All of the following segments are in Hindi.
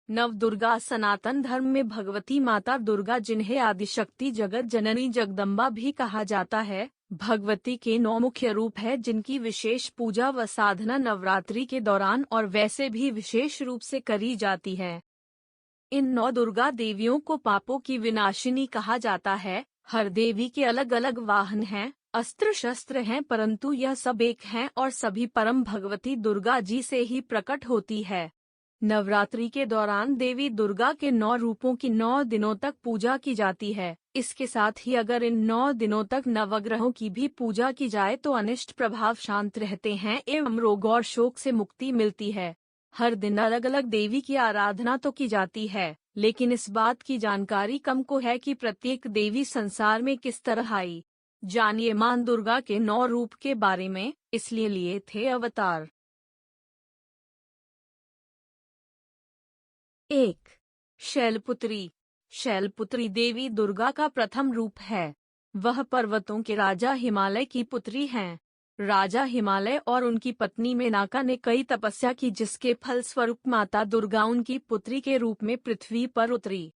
नवदुर्गा सनातन धर्म में भगवती माता दुर्गा, जिन्हें आदिशक्ति, जगत जननी, जगदम्बा भी कहा जाता है, भगवती के 9 मुख्य रूप है, जिनकी विशेष पूजा व साधना नवरात्रि के दौरान और वैसे भी विशेष रूप से करी जाती है। इन 9 दुर्गा देवियों को पापों की विनाशिनी कहा जाता है। हर देवी के अलग अलग वाहन हैं, अस्त्र शस्त्र हैं, परंतु यह सब एक हैं और सभी परम भगवती दुर्गा जी से ही प्रकट होती है। नवरात्रि के दौरान देवी दुर्गा के 9 रूपों की 9 दिनों तक पूजा की जाती है। इसके साथ ही अगर इन 9 दिनों तक नवग्रहों की भी पूजा की जाए तो अनिष्ट प्रभाव शांत रहते हैं एवं रोग और शोक से मुक्ति मिलती है। हर दिन अलग अलग देवी की आराधना तो की जाती है, लेकिन इस बात की जानकारी कम को है कि प्रत्येक देवी संसार में किस तरह आई। जानिए मां दुर्गा के 9 रूप के बारे में, इसलिए लिए थे अवतार। 1. शैलपुत्री। शैलपुत्री देवी दुर्गा का प्रथम रूप है। वह पर्वतों के राजा हिमालय की पुत्री हैं। राजा हिमालय और उनकी पत्नी मेनका ने कई तपस्या की, जिसके फलस्वरूप माता दुर्गा उनकी पुत्री के रूप में पृथ्वी पर उतरी।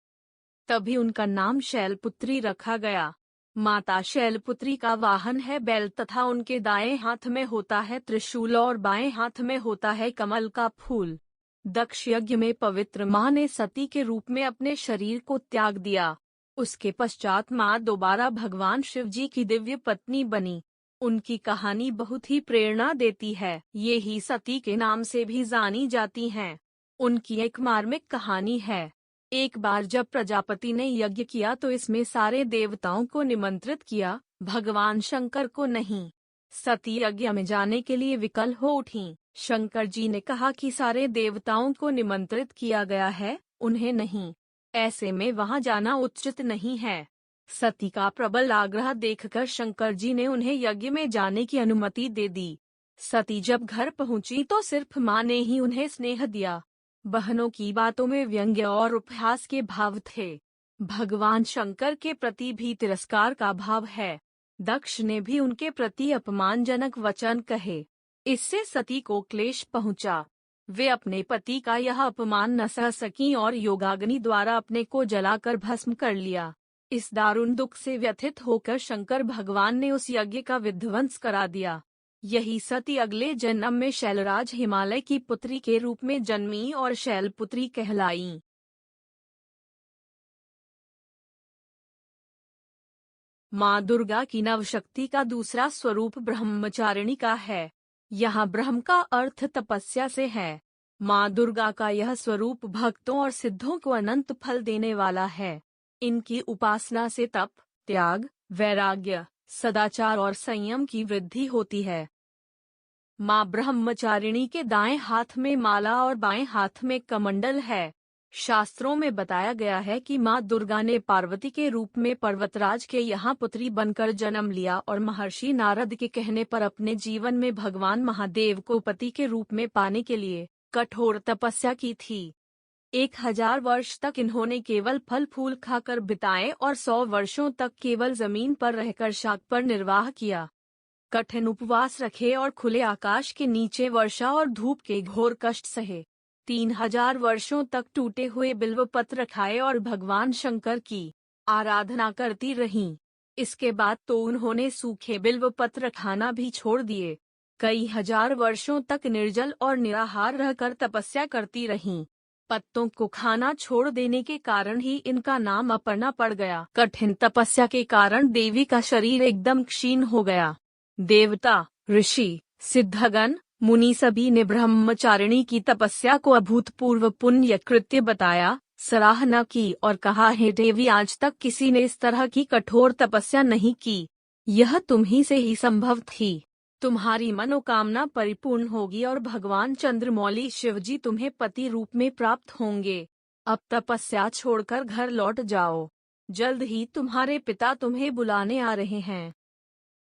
तभी उनका नाम शैलपुत्री रखा गया। माता शैलपुत्री का वाहन है बैल तथा उनके दाएं हाथ में होता है त्रिशूल और बाएं हाथ में होता है कमल का फूल। दक्ष यज्ञ में पवित्र मां ने सती के रूप में अपने शरीर को त्याग दिया। उसके पश्चात मां दोबारा भगवान शिव जी की दिव्य पत्नी बनी। उनकी कहानी बहुत ही प्रेरणा देती है। ये ही सती के नाम से भी जानी जाती हैं। उनकी एक मार्मिक कहानी है। एक बार जब प्रजापति ने यज्ञ किया तो इसमें सारे देवताओं को निमंत्रित किया, भगवान शंकर को नहीं। सती यज्ञ में जाने के लिए विकल हो उठीं। शंकर जी ने कहा कि सारे देवताओं को निमंत्रित किया गया है, उन्हें नहीं। ऐसे में वहां जाना उचित नहीं है। सती का प्रबल आग्रह देखकर शंकर जी ने उन्हें यज्ञ में जाने की अनुमति दे दी। सती जब घर पहुंची तो सिर्फ मां ने ही उन्हें स्नेह दिया। बहनों की बातों में व्यंग्य और उपहास के भाव थे। भगवान शंकर के प्रति भी तिरस्कार का भाव है। दक्ष ने भी उनके प्रति अपमानजनक वचन कहे। इससे सती को क्लेश पहुंचा। वे अपने पति का यह अपमान न सह सकीं और योगाग्नि द्वारा अपने को जलाकर भस्म कर लिया। इस दारुण दुख से व्यथित होकर शंकर भगवान ने उस यज्ञ का विध्वंस करा दिया। यही सती अगले जन्म में शैलराज हिमालय की पुत्री के रूप में जन्मी और शैलपुत्री कहलाईं। मां दुर्गा की नवशक्ति का दूसरा स्वरूप ब्रह्मचारिणी का है। यहाँ ब्रह्म का अर्थ तपस्या से है। मां दुर्गा का यह स्वरूप भक्तों और सिद्धों को अनंत फल देने वाला है। इनकी उपासना से तप, त्याग, वैराग्य, सदाचार और संयम की वृद्धि होती है। मां ब्रह्मचारिणी के दाएं हाथ में माला और बाएं हाथ में कमंडल है। शास्त्रों में बताया गया है कि मां दुर्गा ने पार्वती के रूप में पर्वतराज के यहाँ पुत्री बनकर जन्म लिया और महर्षि नारद के कहने पर अपने जीवन में भगवान महादेव को पति के रूप में पाने के लिए कठोर तपस्या की थी। 1000 वर्ष तक इन्होंने केवल फल फूल खाकर बिताए और 100 वर्षों तक केवल जमीन पर रहकर शाक पर निर्वाह किया। कठिन उपवास रखे और खुले आकाश के नीचे वर्षा और धूप के घोर कष्ट सहे। 3000 वर्षों तक टूटे हुए बिल्व पत्र खाए और भगवान शंकर की आराधना करती रहीं। इसके बाद तो उन्होंने सूखे बिल्व पत्र खाना भी छोड़ दिए। कई हजार वर्षों तक निर्जल और निराहार रहकर तपस्या करती रहीं। पत्तों को खाना छोड़ देने के कारण ही इनका नाम अपर्णा पड़ गया। कठिन तपस्या के कारण देवी का शरीर एकदम क्षीण हो गया। देवता, ऋषि, सिद्धगण, मुनि सभी ने ब्रह्मचारिणी की तपस्या को अभूतपूर्व पुण्य कृत्य बताया, सराहना की और कहा, हे देवी, आज तक किसी ने इस तरह की कठोर तपस्या नहीं की। यह तुम ही से ही संभव थी। तुम्हारी मनोकामना परिपूर्ण होगी और भगवान चंद्रमौली शिवजी तुम्हें पति रूप में प्राप्त होंगे। अब तपस्या छोड़कर घर लौट जाओ। जल्द ही तुम्हारे पिता तुम्हें बुलाने आ रहे हैं।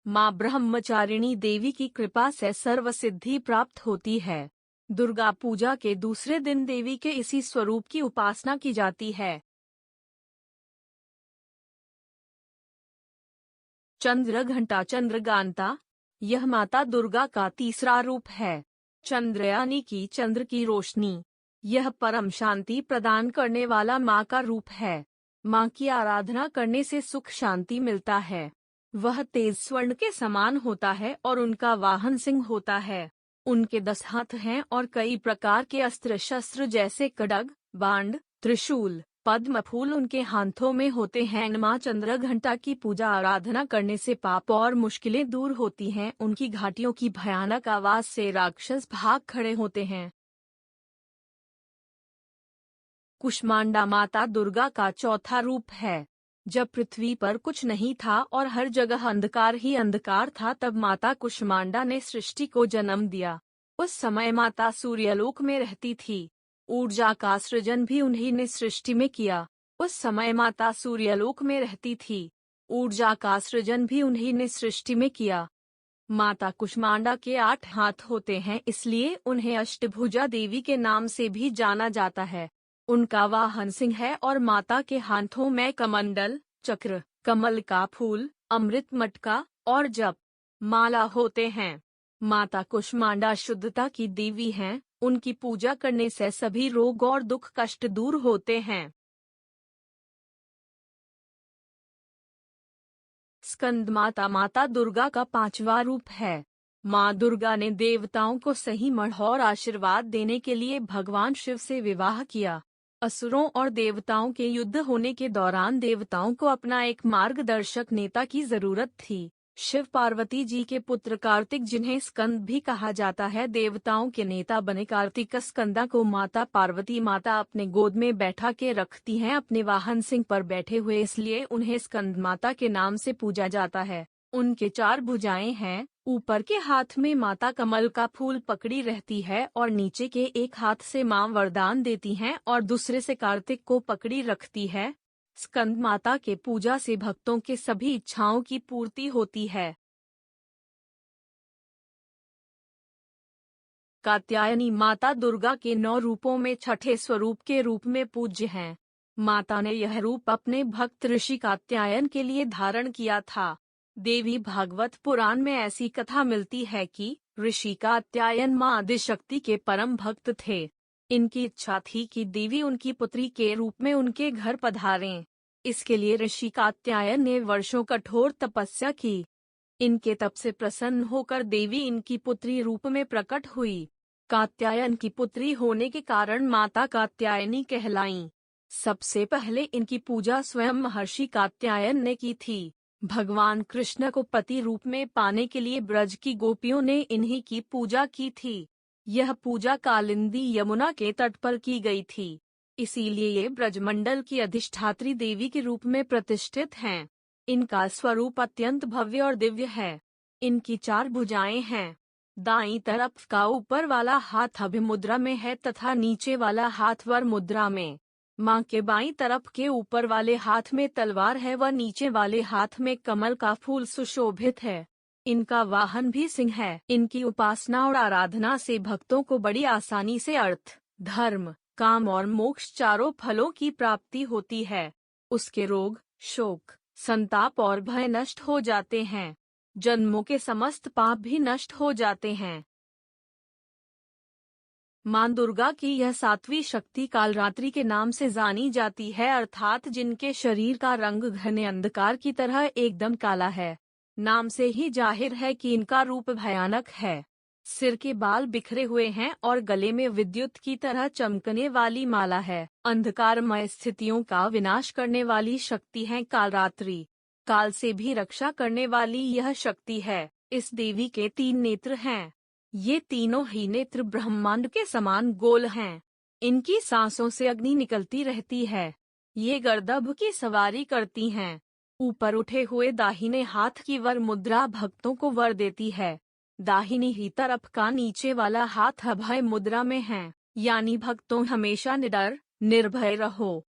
मां ब्रह्मचारिणी देवी की कृपा से सर्व सिद्धि प्राप्त होती है। दुर्गा पूजा के दूसरे दिन देवी के इसी स्वरूप की उपासना की जाती है। चंद्रघंटा चंद्रगांता, यह माता दुर्गा का तीसरा रूप है। चंद्र यानी कि चंद्र की रोशनी। यह परम शांति प्रदान करने वाला माँ का रूप है। माँ की आराधना करने से सुख शांति मिलता है। वह तेज स्वर्ण के समान होता है और उनका वाहन सिंह होता है। उनके 10 हाथ हैं और कई प्रकार के अस्त्र शस्त्र जैसे खड्ग, बाण, त्रिशूल, पद्म फूल उनके हाथों में होते हैं। माँ चंद्रघंटा की पूजा आराधना करने से पाप और मुश्किलें दूर होती हैं। उनकी घाटियों की भयानक आवाज से राक्षस भाग खड़े होते हैं। कुष्मांडा माता दुर्गा का चौथा रूप है। जब पृथ्वी पर कुछ नहीं था और हर जगह अंधकार ही अंधकार था, तब माता कुष्मांडा ने सृष्टि को जन्म दिया। उस समय माता सूर्यलोक में रहती थी। ऊर्जा का सृजन भी उन्हीं ने सृष्टि में किया। उस समय माता सूर्यलोक में रहती थी। ऊर्जा का सृजन भी उन्हीं ने सृष्टि में किया। माता कुष्मांडा के 8 हाथ होते हैं, इसलिए उन्हें अष्टभुजा देवी के नाम से भी जाना जाता है। उनका वाहन सिंह है और माता के हाथों में कमंडल, चक्र, कमल का फूल, अमृत मटका और जप माला होते हैं। माता कुष्मांडा शुद्धता की देवी हैं। उनकी पूजा करने से सभी रोग और दुख कष्ट दूर होते हैं। स्कंद माता माता दुर्गा का 5वां रूप है। माँ दुर्गा ने देवताओं को सही मढ़ और आशीर्वाद देने के लिए भगवान शिव से विवाह किया। असुरों और देवताओं के युद्ध होने के दौरान देवताओं को अपना एक मार्गदर्शक नेता की जरूरत थी। शिव पार्वती जी के पुत्र कार्तिक, जिन्हें स्कंद भी कहा जाता है, देवताओं के नेता बने। कार्तिक स्कंदा को माता पार्वती माता अपने गोद में बैठा के रखती हैं, अपने वाहन सिंह पर बैठे हुए, इसलिए उन्हें स्कंद माता के नाम से पूजा जाता है। उनके 4 भुजाएं हैं। ऊपर के हाथ में माता कमल का फूल पकड़ी रहती है और नीचे के एक हाथ से माँ वरदान देती हैं और दूसरे से कार्तिक को पकड़ी रखती है। स्कंद माता के पूजा से भक्तों के सभी इच्छाओं की पूर्ति होती है। कात्यायनी माता दुर्गा के 9 रूपों में छठे स्वरूप के रूप में पूज्य हैं। माता ने यह रूप अपने भक्त ऋषि कात्यायन के लिए धारण किया था। देवी भागवत पुराण में ऐसी कथा मिलती है कि ऋषि कात्यायन मां आदिशक्ति के परम भक्त थे। इनकी इच्छा थी कि देवी उनकी पुत्री के रूप में उनके घर पधारें। इसके लिए ऋषि कात्यायन ने वर्षों कठोर तपस्या की। इनके तप से प्रसन्न होकर देवी इनकी पुत्री रूप में प्रकट हुई। कात्यायन की पुत्री होने के कारण माता कात्यायनी कहलाईं। सबसे पहले इनकी पूजा स्वयं महर्षि कात्यायन ने की थी। भगवान कृष्ण को पति रूप में पाने के लिए ब्रज की गोपियों ने इन्हीं की पूजा की थी। यह पूजा कालिंदी यमुना के तट पर की गई थी, इसीलिए ये ब्रजमंडल की अधिष्ठात्री देवी के रूप में प्रतिष्ठित हैं। इनका स्वरूप अत्यंत भव्य और दिव्य है। इनकी 4 भुजाएं हैं। दाईं तरफ का ऊपर वाला हाथ अभिमुद्रा में है तथा नीचे वाला हाथ वर मुद्रा में। माँ के बाईं तरफ के ऊपर वाले हाथ में तलवार है व नीचे वाले हाथ में कमल का फूल सुशोभित है। इनका वाहन भी सिंह है। इनकी उपासना और आराधना से भक्तों को बड़ी आसानी से अर्थ, धर्म, काम और मोक्ष चारों फलों की प्राप्ति होती है। उसके रोग, शोक, संताप और भय नष्ट हो जाते हैं। जन्मों के समस्त पाप भी नष्ट हो जाते हैं। मां दुर्गा की यह 7वीं शक्ति कालरात्रि के नाम से जानी जाती है, अर्थात जिनके शरीर का रंग घने अंधकार की तरह एकदम काला है। नाम से ही जाहिर है कि इनका रूप भयानक है। सिर के बाल बिखरे हुए हैं और गले में विद्युत की तरह चमकने वाली माला है। अंधकारमय स्थितियों का विनाश करने वाली शक्ति है कालरात्रि। काल से भी रक्षा करने वाली यह शक्ति है। इस देवी के 3 नेत्र हैं। ये तीनों ही नेत्र ब्रह्मांड के समान गोल हैं। इनकी सांसों से अग्नि निकलती रहती है। ये गर्दभ की सवारी करती हैं। ऊपर उठे हुए दाहिने हाथ की वर मुद्रा भक्तों को वर देती है। दाहिनी ही तरफ का नीचे वाला हाथ अभय मुद्रा में है, यानी भक्तों हमेशा निडर निर्भय रहो।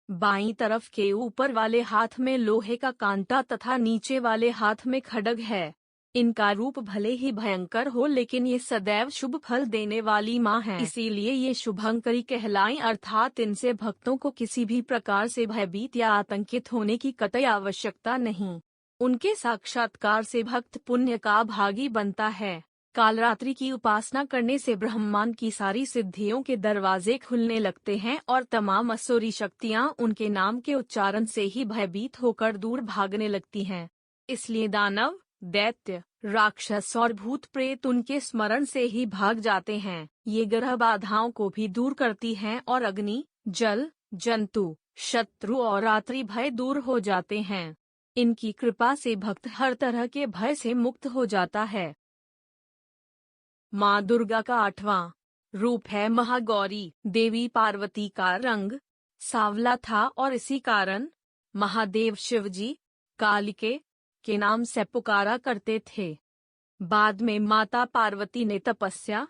बाईं तरफ के ऊपर वाले हाथ में लोहे का कांटा तथा नीचे वाले हाथ में खड्ग है। इनका रूप भले ही भयंकर हो, लेकिन ये सदैव शुभ फल देने वाली माँ है, इसीलिए ये शुभंकरी कहलाएं, अर्थात इनसे भक्तों को किसी भी प्रकार से भयभीत या आतंकित होने की कतई आवश्यकता नहीं। उनके साक्षात्कार से भक्त पुण्य का भागी बनता है। कालरात्रि की उपासना करने से ब्रह्मांड की सारी सिद्धियों के दरवाजे खुलने लगते हैं और तमाम असुरी शक्तियां उनके नाम के उच्चारण से ही भयभीत होकर दूर भागने लगती हैं। इसलिए दानव, दैत्य, राक्षस और भूत प्रेत उनके स्मरण से ही भाग जाते हैं। ये ग्रह बाधाओं को भी दूर करती हैं और अग्नि, जल, जंतु, शत्रु और रात्रि भय दूर हो जाते हैं। इनकी कृपा से भक्त हर तरह के भय से मुक्त हो जाता है। माँ दुर्गा का 8वां रूप है महागौरी। देवी पार्वती का रंग सांवला था और इसी कारण महादेव शिवजी कालिके के नाम से पुकारा करते थे। बाद में माता पार्वती ने तपस्या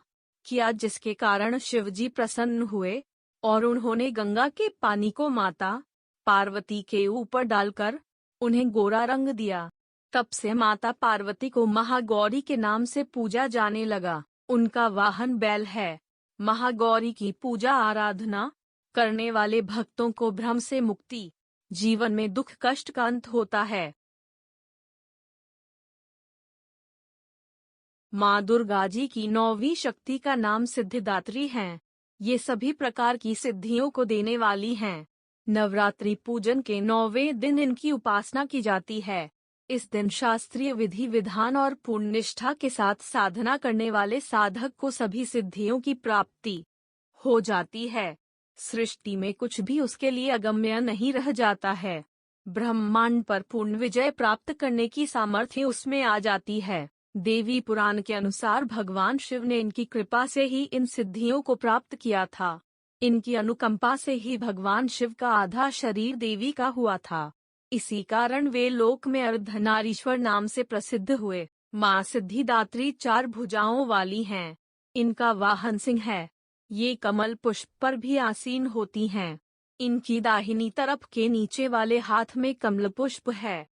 किया, जिसके कारण शिवजी प्रसन्न हुए और उन्होंने गंगा के पानी को माता पार्वती के ऊपर डालकर उन्हें गोरा रंग दिया। तब से माता पार्वती को महागौरी के नाम से पूजा जाने लगा। उनका वाहन बैल है। महागौरी की पूजा आराधना करने वाले भक्तों को भ्रम से मुक्ति, जीवन में दुख कष्ट का अंत होता है। माँ दुर्गा जी की 9वीं शक्ति का नाम सिद्धिदात्री है। ये सभी प्रकार की सिद्धियों को देने वाली हैं। नवरात्रि पूजन के 9वें दिन इनकी उपासना की जाती है। इस दिन शास्त्रीय विधि विधान और पूर्ण निष्ठा के साथ साधना करने वाले साधक को सभी सिद्धियों की प्राप्ति हो जाती है। सृष्टि में कुछ भी उसके लिए अगम्य नहीं रह जाता है। ब्रह्मांड पर पूर्ण विजय प्राप्त करने की सामर्थ्य उसमें आ जाती है। देवी पुराण के अनुसार भगवान शिव ने इनकी कृपा से ही इन सिद्धियों को प्राप्त किया था। इनकी अनुकंपा से ही भगवान शिव का आधा शरीर देवी का हुआ था। इसी कारण वे लोक में अर्धनारीश्वर नाम से प्रसिद्ध हुए। माँ सिद्धिदात्री 4 भुजाओं वाली हैं। इनका वाहन सिंह है। ये कमल पुष्प पर भी आसीन होती हैं। इनकी दाहिनी तरफ के नीचे वाले हाथ में कमल पुष्प है।